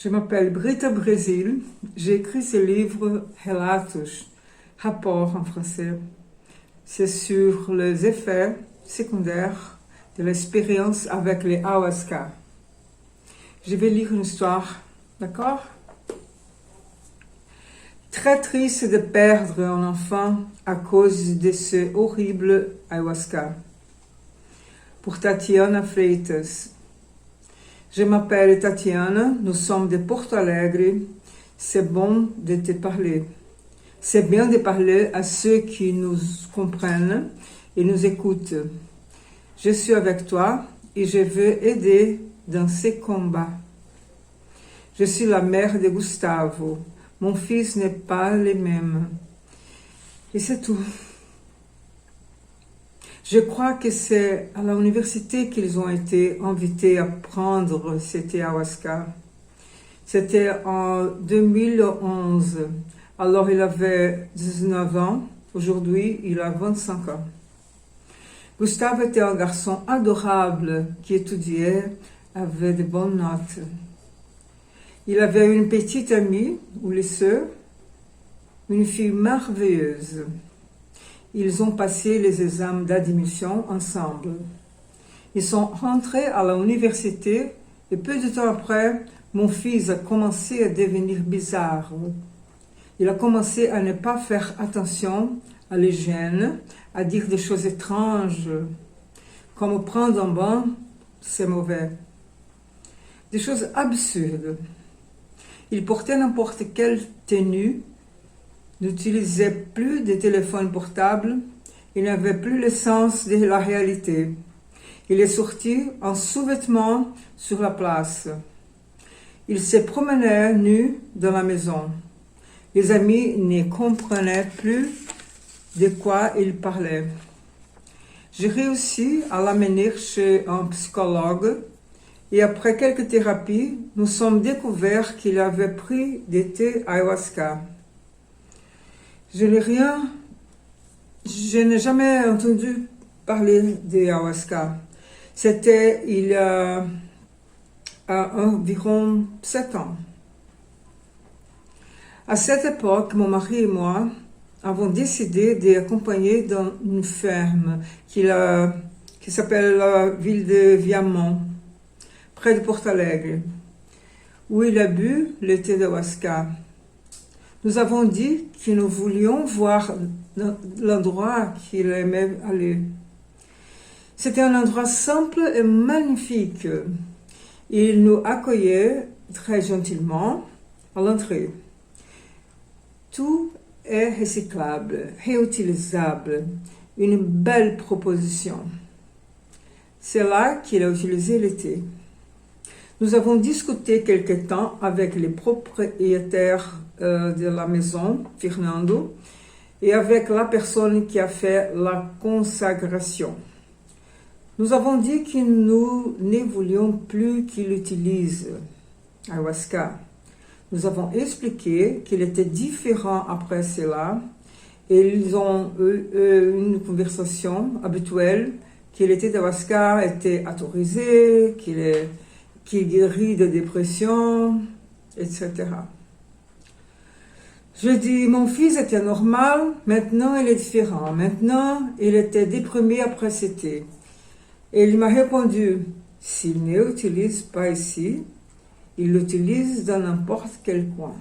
Je m'appelle Brita Brésil. J'ai écrit ce livre Relatos, rapport en français. C'est sur les effets secondaires de l'expérience avec les ayahuasca. Je vais lire une histoire, d'accord? Très triste de perdre un enfant à cause de ce horrible ayahuasca. Pour Tatiana Freitas. Je m'appelle Tatiana, nous sommes de Porto Alegre. C'est bon de te parler. C'est bien de parler à ceux qui nous comprennent et nous écoutent. Je suis avec toi et je veux aider dans ces combats. Je suis la mère de Gustavo. Mon fils n'est pas le même. Et c'est tout. Je crois que c'est à l'université qu'ils ont été invités à prendre cet ayahuasca. C'était en 2011. Alors il avait 19 ans. Aujourd'hui, il a 25 ans. Gustavo était un garçon adorable qui étudiait avec de bonnes notes. Il avait une petite amie au lycée, une fille merveilleuse. Ils ont passé les examens d'admission ensemble. Ils sont rentrés à l'université et peu de temps après, mon fils a commencé à devenir bizarre. Il a commencé à ne pas faire attention à l'hygiène, à dire des choses étranges, comme prendre un bain, c'est mauvais. Des choses absurdes. Il portait n'importe quelle tenue, n'utilisait plus de téléphone portable, il n'avait plus le sens de la réalité. Il est sorti en sous-vêtements sur la place. Il se promenait nu dans la maison. Les amis ne comprenaient plus de quoi il parlait. J'ai réussi à l'amener chez un psychologue et après quelques thérapies, nous sommes découverts qu'il avait pris des thés ayahuasca. Je n'ai jamais entendu parler de ayahuasca. C'était il y a environ 7 ans. À cette époque, mon mari et moi avons décidé d'accompagner dans une ferme qui s'appelle la ville de Viamão, près de Porto Alegre, où il a bu le thé d'ayahuasca. Nous avons dit que nous voulions voir l'endroit qu'il aimait aller. C'était un endroit simple et magnifique. Il nous accueillait très gentiment à l'entrée. Tout est recyclable, réutilisable, une belle proposition. C'est là qu'il a utilisé le thé. Nous avons discuté quelque temps avec les propriétaires de la maison, Fernando, et avec la personne qui a fait la consacration. Nous avons dit que nous ne voulions plus qu'il utilise ayahuasca. Nous avons expliqué qu'il était différent après cela et ils ont eu une conversation habituelle que le thé d'ayahuasca était autorisé, qu'il guérit de dépression, etc. Je dis, mon fils était normal, maintenant il est différent. Maintenant, il était déprimé après ce thé. Et il m'a répondu, s'il ne l'utilise pas ici, il l'utilise dans n'importe quel coin.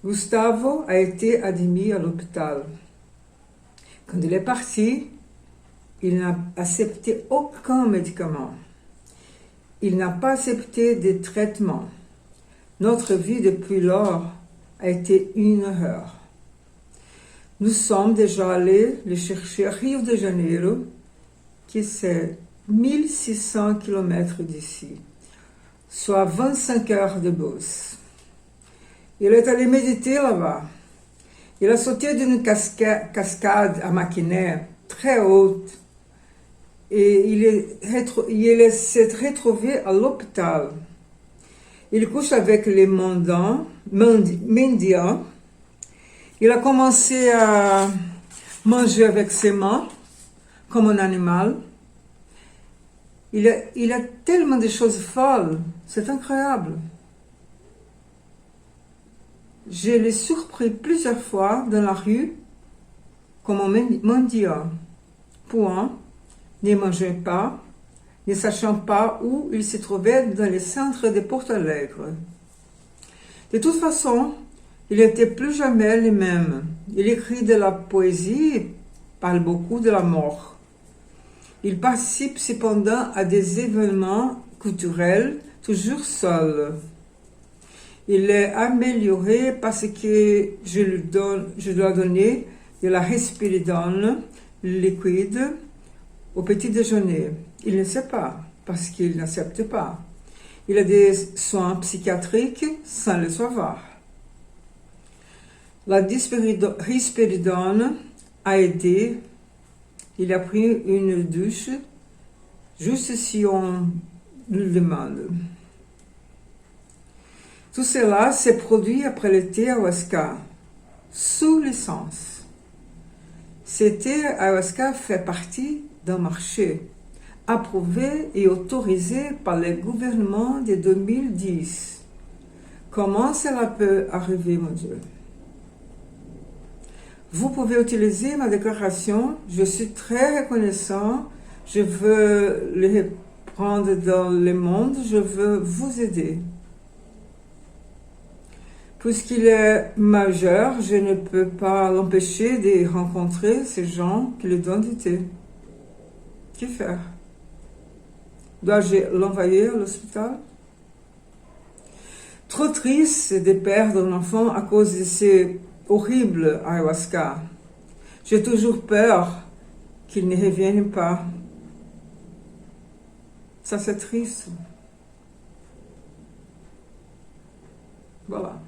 Gustavo a été admis à l'hôpital. Quand il est parti, il n'a accepté aucun médicament. Il n'a pas accepté de traitement. Notre vie depuis lors a été une horreur. Nous sommes déjà allés le chercher à Rio de Janeiro, qui c'est 1600 km d'ici, soit 25 heures de bus. Il est allé méditer là-bas. Il a sauté d'une cascade à Maquiné, très haute, et il s'est retrouvé à l'hôpital. Il couche avec les mendiants. Il a commencé à manger avec ses mains, comme un animal. Il a tellement de choses folles, c'est incroyable. Je l'ai surpris plusieurs fois dans la rue comme un mendiant, point, ne mangeant pas, ne sachant pas où il se trouvait dans le centre de Porto Alegre. De toute façon, il n'était plus jamais le même. Il écrit de la poésie et parle beaucoup de la mort. Il participe cependant à des événements culturels, toujours seul. Il est amélioré parce que je dois donner de la risperidone liquide au petit déjeuner. Il ne sait pas, parce qu'il n'accepte pas. Il a des soins psychiatriques sans le savoir. La risperidone a aidé. Il a pris une douche juste si on le demande. Tout cela s'est produit après le thé ayahuasca, sous licence. Ce thé ayahuasca fait partie d'un marché approuvé et autorisé par le gouvernement de 2010. Comment cela peut arriver, mon Dieu? Vous pouvez utiliser ma déclaration. Je suis très reconnaissant. Je veux le prendre dans le monde. Je veux vous aider. Puisqu'il est majeur, je ne peux pas l'empêcher de rencontrer ces gens qui lui donnent du thé. Que faire? Dois-je l'envoyer à l'hôpital? Trop triste de perdre un enfant à cause de ces horribles ayahuasca. J'ai toujours peur qu'il ne revienne pas. Ça, c'est triste. Voilà.